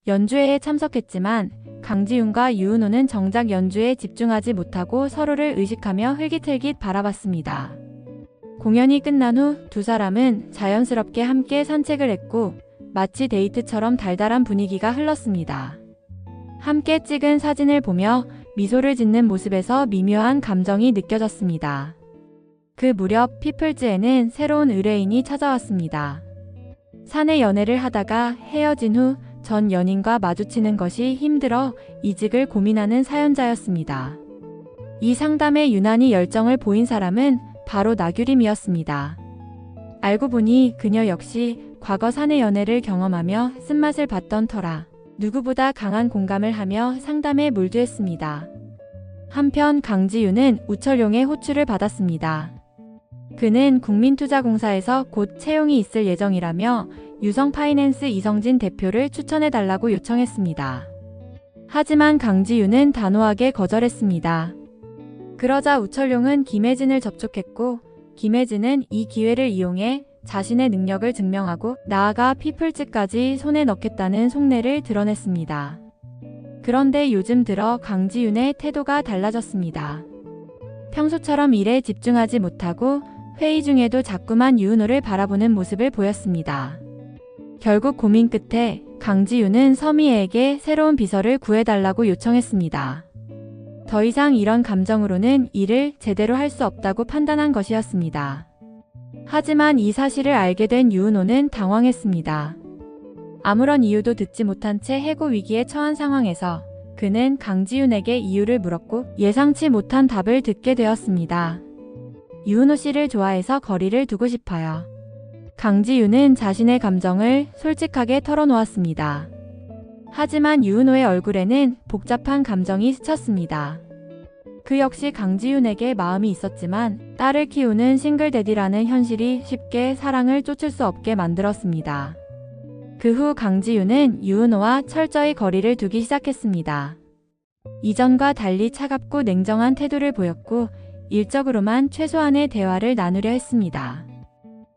연주회에 참석했지만 강지윤과 유은호는 정작 연주에 집중하지 못하고 서로를 의식하며 흘깃흘깃 바라봤습니다. 공연이 끝난 후 두 사람은 자연스럽게 함께 산책을 했고 마치 데이트처럼 달달한 분위기가 흘렀습니다. 함께 찍은 사진을 보며 미소를 짓는 모습에서 미묘한 감정이 느껴졌습니다. 그 무렵 피플즈에는 새로운 의뢰인이 찾아왔습니다. 사내 연애를 하다가 헤어진 후 전 연인과 마주치는 것이 힘들어 이직을 고민하는 사연자였습니다. 이 상담에 유난히 열정을 보인 사람은 바로 나규림이었습니다. 알고 보니 그녀 역시 과거 사내 연애를 경험하며 쓴맛을 봤던 터라 누구보다 강한 공감을 하며 상담에 몰두했습니다. 한편 강지윤은 우철용의 호출을 받았습니다. 그는 국민투자공사에서 곧 채용이 있을 예정이라며 유성파이낸스 이성진 대표를 추천해달라고 요청했습니다. 하지만 강지윤은 단호하게 거절했습니다. 그러자 우철용은 김혜진을 접촉했고 김혜진은 이 기회를 이용해 자신의 능력을 증명하고 나아가 피플즈까지 손에 넣겠다는 속내를 드러냈습니다. 그런데 요즘 들어 강지윤의 태도가 달라졌습니다. 평소처럼 일에 집중하지 못하고 회의 중에도 자꾸만 유은호를 바라보는 모습을 보였습니다. 결국 고민 끝에 강지윤은 서미애에게 새로운 비서를 구해달라고 요청했습니다. 더 이상 이런 감정으로는 일을 제대로 할 수 없다고 판단한 것이었습니다. 하지만 이 사실을 알게 된 유은호는 당황했습니다. 아무런 이유도 듣지 못한 채 해고 위기에 처한 상황에서 그는 강지윤에게 이유를 물었고 예상치 못한 답을 듣게 되었습니다. 유은호 씨를 좋아해서 거리를 두고 싶어요. 강지윤은 자신의 감정을 솔직하게 털어놓았습니다. 하지만 유은호의 얼굴에는 복잡한 감정이 스쳤습니다. 그 역시 강지윤에게 마음이 있었지만 딸을 키우는 싱글데디라는 현실이 쉽게 사랑을 쫓을 수 없게 만들었습니다. 그 후 강지윤은 유은호와 철저히 거리를 두기 시작했습니다. 이전과 달리 차갑고 냉정한 태도를 보였고 일적으로만 최소한의 대화를 나누려 했습니다.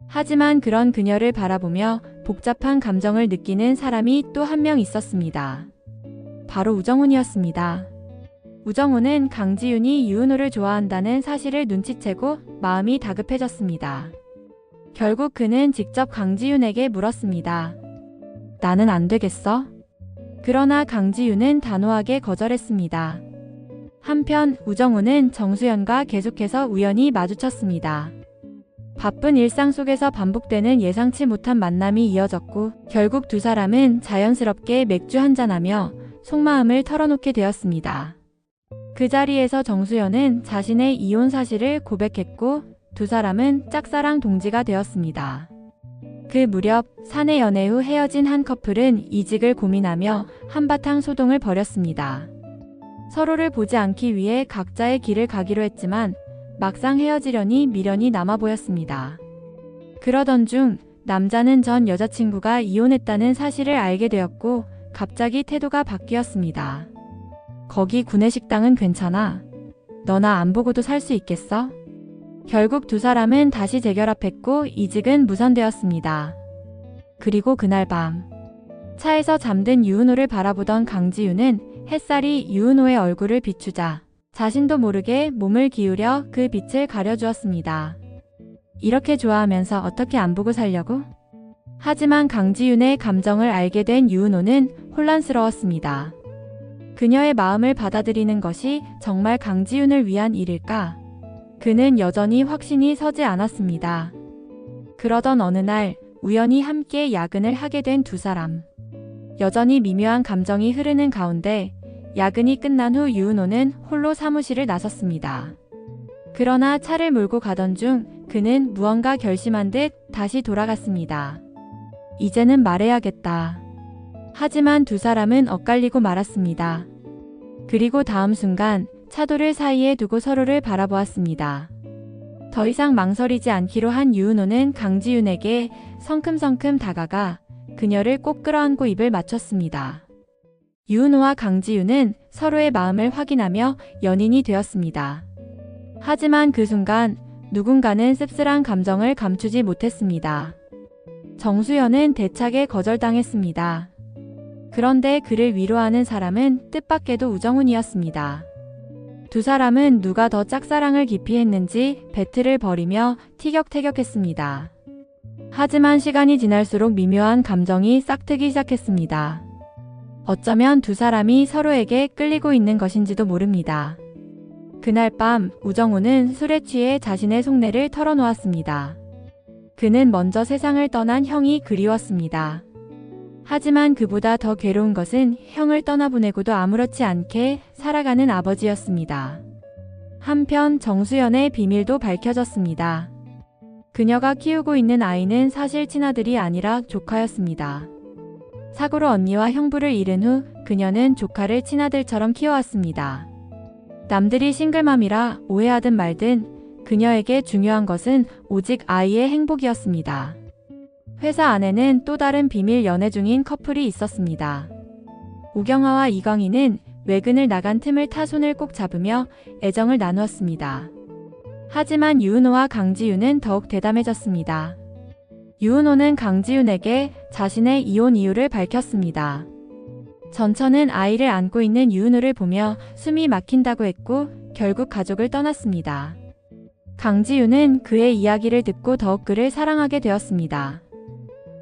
하지만 그런 그녀를 바라보며 복잡한 감정을 느끼는 사람이 또 한 명 있었습니다. 바로 우정훈이었습니다. 우정훈은 강지윤이 유은호를 좋아한다는 사실을 눈치채고 마음이 다급해졌습니다. 결국 그는 직접 강지윤에게 물었습니다. 나는 안 되겠어? 그러나 강지윤은 단호하게 거절했습니다. 한편 우정훈은 정수연과 계속해서 우연히 마주쳤습니다. 바쁜 일상 속에서 반복되는 예상치 못한 만남이 이어졌고 결국 두 사람은 자연스럽게 맥주 한잔하며 속마음을 털어놓게 되었습니다. 그 자리에서 정수연은 자신의 이혼 사실을 고백했고 두 사람은 짝사랑 동지가 되었습니다. 그 무렵 사내 연애 후 헤어진 한 커플은 이직을 고민하며 한바탕 소동을 벌였습니다. 서로를 보지 않기 위해 각자의 길을 가기로 했지만 막상 헤어지려니 미련이 남아 보였습니다. 그러던 중 남자는 전 여자친구가 이혼했다는 사실을 알게 되었고 갑자기 태도가 바뀌었습니다. 거기 구내식당은 괜찮아. 너나 안 보고도 살 수 있겠어? 결국 두 사람은 다시 재결합했고 이직은 무산되었습니다. 그리고 그날 밤 차에서 잠든 유은호를 바라보던 강지윤은 햇살이 유은호의 얼굴을 비추자 자신도 모르게 몸을 기울여 그 빛을 가려주었습니다. 이렇게 좋아하면서 어떻게 안 보고 살려고? 하지만 강지윤의 감정을 알게 된 유은호는 혼란스러웠습니다. 그녀의 마음을 받아들이는 것이 정말 강지윤을 위한 일일까? 그는 여전히 확신이 서지 않았습니다. 그러던 어느 날 우연히 함께 야근을 하게 된 두 사람. 여전히 미묘한 감정이 흐르는 가운데 야근이 끝난 후 유은호는 홀로 사무실을 나섰습니다. 그러나 차를 몰고 가던 중 그는 무언가 결심한 듯 다시 돌아갔습니다. 이제는 말해야겠다. 하지만 두 사람은 엇갈리고 말았습니다. 그리고 다음 순간 차도를 사이에 두고 서로를 바라보았습니다. 더 이상 망설이지 않기로 한 유은호는 강지윤에게 성큼성큼 다가가 그녀를 꼭 끌어안고 입을 맞췄습니다. 유은호와 강지윤은 서로의 마음을 확인하며 연인이 되었습니다. 하지만 그 순간 누군가는 씁쓸한 감정을 감추지 못했습니다. 정수연은 대차게 거절당했습니다. 그런데 그를 위로하는 사람은 뜻밖에도 우정훈이었습니다. 두 사람은 누가 더 짝사랑을 깊이 했는지 배틀을 벌이며 티격태격했습니다. 하지만 시간이 지날수록 미묘한 감정이 싹트기 시작했습니다. 어쩌면 두 사람이 서로에게 끌리고 있는 것인지도 모릅니다. 그날 밤 우정훈은 술에 취해 자신의 속내를 털어놓았습니다. 그는 먼저 세상을 떠난 형이 그리웠습니다. 하지만 그보다 더 괴로운 것은 형을 떠나보내고도 아무렇지 않게 살아가는 아버지였습니다. 한편 정수연의 비밀도 밝혀졌습니다. 그녀가 키우고 있는 아이는 사실 친아들이 아니라 조카였습니다. 사고로 언니와 형부를 잃은 후 그녀는 조카를 친아들처럼 키워왔습니다. 남들이 싱글맘이라 오해하든 말든 그녀에게 중요한 것은 오직 아이의 행복이었습니다. 회사 안에는 또 다른 비밀 연애 중인 커플이 있었습니다. 우경아와 이광희는 외근을 나간 틈을 타 손을 꼭 잡으며 애정을 나누었습니다. 하지만 유은호와 강지윤은 더욱 대담해졌습니다. 유은호는 강지윤에게 자신의 이혼 이유를 밝혔습니다. 전처는 아이를 안고 있는 유은호를 보며 숨이 막힌다고 했고 결국 가족을 떠났습니다. 강지윤은 그의 이야기를 듣고 더욱 그를 사랑하게 되었습니다.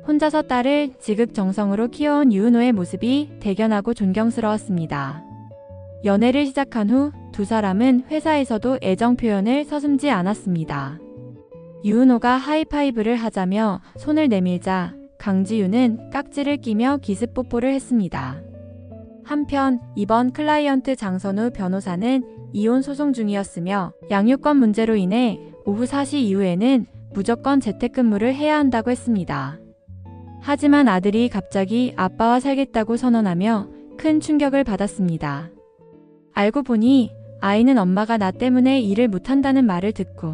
혼자서 딸을 지극정성으로 키워온 유은호의 모습이 대견하고 존경스러웠습니다. 연애를 시작한 후 두 사람은 회사에서도 애정 표현을 서슴지 않았습니다. 유은호가 하이파이브를 하자며 손을 내밀자 강지윤은 깍지를 끼며 기습 뽀뽀를 했습니다. 한편 이번 클라이언트 장선우 변호사는 이혼 소송 중이었으며 양육권 문제로 인해 오후 4시 이후에는 무조건 재택근무를 해야 한다고 했습니다. 하지만 아들이 갑자기 아빠와 살겠다고 선언하며 큰 충격을 받았습니다. 알고 보니 아이는 엄마가 나 때문에 일을 못한다는 말을 듣고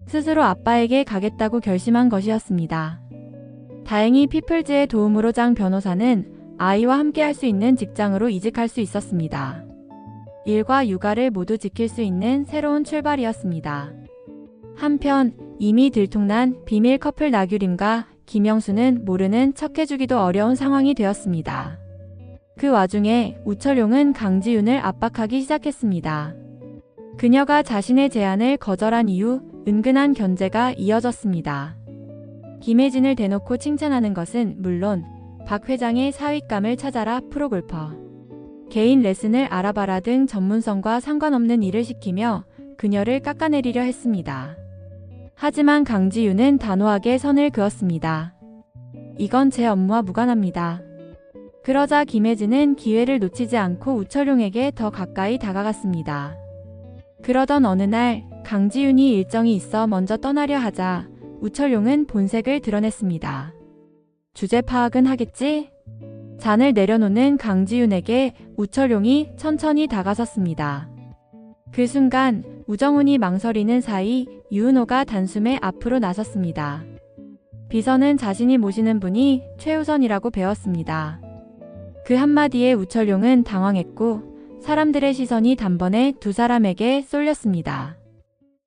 스스로 아빠에게 가겠다고 결심한 것이었습니다. 다행히 피플즈의 도움으로 장 변호사는 아이와 함께 할 수 있는 직장으로 이직할 수 있었습니다. 일과 육아를 모두 지킬 수 있는 새로운 출발이었습니다. 한편 이미 들통난 비밀 커플 나규림과 김영수는 모르는 척 해주기도 어려운 상황이 되었습니다. 그 와중에 우철용은 강지윤을 압박하기 시작했습니다. 그녀가 자신의 제안을 거절한 이후 은근한 견제가 이어졌습니다. 김혜진을 대놓고 칭찬하는 것은 물론 박 회장의 사윗감을 찾아라 프로골퍼, 개인 레슨을 알아봐라 등 전문성과 상관없는 일을 시키며 그녀를 깎아내리려 했습니다. 하지만 강지윤은 단호하게 선을 그었습니다. 이건 제 업무와 무관합니다. 그러자 김혜진은 기회를 놓치지 않고 우철용에게 더 가까이 다가갔습니다. 그러던 어느 날 강지윤이 일정이 있어 먼저 떠나려 하자 우철용은 본색을 드러냈습니다. 주제 파악은 하겠지? 잔을 내려놓는 강지윤에게 우철용이 천천히 다가섰습니다. 그 순간 우정훈이 망설이는 사이 유은호가 단숨에 앞으로 나섰습니다. 비서는 자신이 모시는 분이 최우선이라고 배웠습니다. 그 한마디에 우철용은 당황했고 사람들의 시선이 단번에 두 사람에게 쏠렸습니다.